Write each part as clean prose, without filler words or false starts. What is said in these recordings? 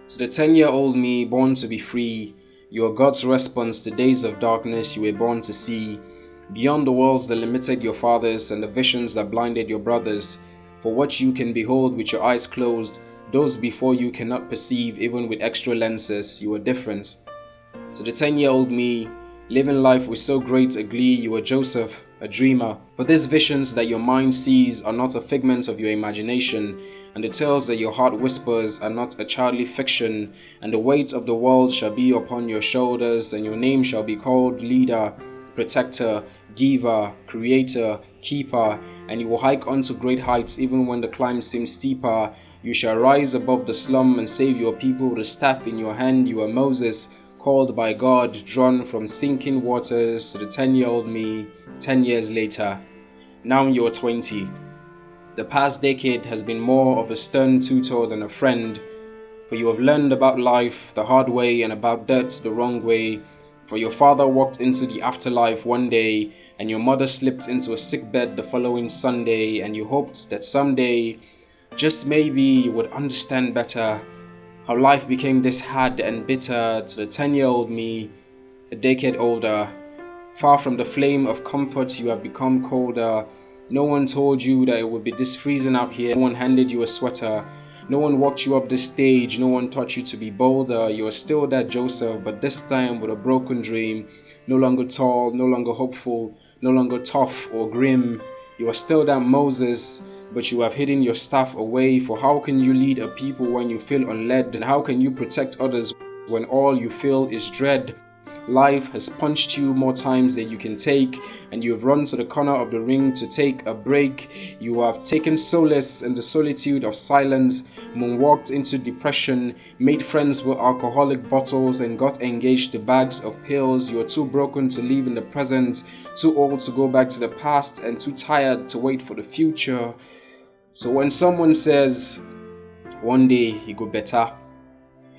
To the 10-year-old me, born to be free, you are God's response to days of darkness you were born to see. Beyond the walls that limited your fathers and the visions that blinded your brothers. For what you can behold with your eyes closed, those before you cannot perceive even with extra lenses. You are different. To the 10-year-old me, living life with so great a glee, you are Joseph, a dreamer. For these visions that your mind sees are not a figment of your imagination, and the tales that your heart whispers are not a childly fiction, and the weight of the world shall be upon your shoulders, and your name shall be called leader, protector, giver, creator, keeper, and you will hike onto great heights even when the climb seems steeper. You shall rise above the slum and save your people with a staff in your hand. You are Moses, called by God, drawn from sinking waters. To the 10-year-old me, 10 years later. Now you're 20. The past decade has been more of a stern tutor than a friend, for you have learned about life the hard way and about death the wrong way. For your father walked into the afterlife one day, and your mother slipped into a sickbed the following Sunday, and you hoped that someday, just maybe, you would understand better how life became this hard and bitter. To the 10-year-old me, a decade older. Far from the flame of comfort, you have become colder. No one told you that it would be this freezing out here. No one handed you a sweater. No one walked you up this stage. No one taught you to be bolder. You are still that Joseph, but this time with a broken dream. No longer tall, no longer hopeful, no longer tough or grim. You are still that Moses, but you have hidden your staff away. For how can you lead a people when you feel unled? And how can you protect others when all you feel is dread? Life has punched you more times than you can take, and you have run to the corner of the ring to take a break. You have taken solace in the solitude of silence, moonwalked into depression, made friends with alcoholic bottles, and got engaged to bags of pills. You are too broken to live in the present, too old to go back to the past, and too tired to wait for the future. So when someone says, one day it go better,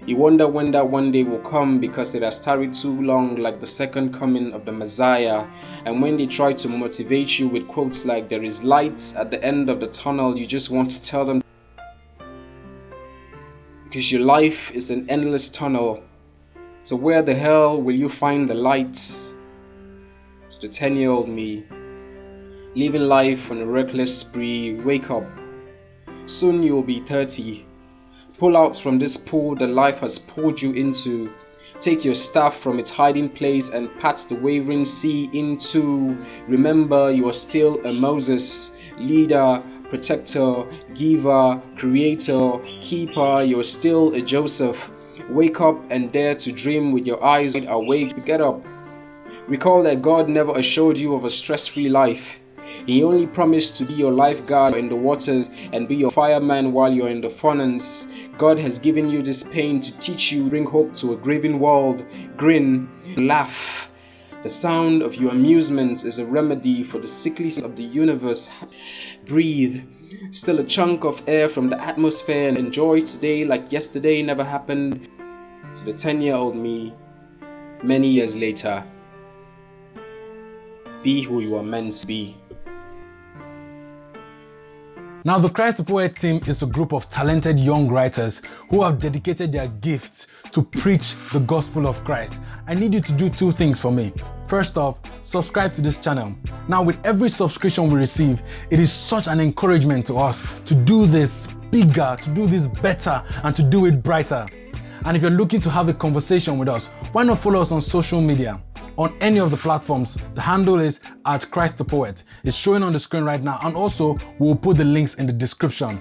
you wonder when that one day will come, because it has tarried too long, like the second coming of the Messiah. And when they try to motivate you with quotes like there is light at the end of the tunnel, you just want to tell them, because your life is an endless tunnel. So where the hell will you find the light? To the 10-year-old me, living life on a reckless spree, wake up. Soon you will be 30. Pull out from this pool that life has pulled you into. Take your staff from its hiding place and pat the wavering sea into. Remember, you are still a Moses, leader, protector, giver, creator, keeper. You are still a Joseph. Wake up and dare to dream with your eyes awake. Get up. Recall that God never assured you of a stress-free life. He only promised to be your lifeguard in the waters and be your fireman while you're in the furnace. God has given you this pain to teach you, bring hope to a grieving world. Grin, laugh. The sound of your amusement is a remedy for the sickness of the universe. Breathe. Still a chunk of air from the atmosphere, and enjoy today like yesterday never happened. To the 10-year-old me, many years later. Be who you are meant to be. Now, the Christ the Poet team is a group of talented young writers who have dedicated their gifts to preach the gospel of Christ. I need you to do two things for me. First off, subscribe to this channel. Now, with every subscription we receive, it is such an encouragement to us to do this bigger, to do this better, and to do it brighter. And if you're looking to have a conversation with us, why not follow us on social media? On any of the platforms, the handle is @ChristThePoet. It's showing on the screen right now, and also we'll put the links in the description.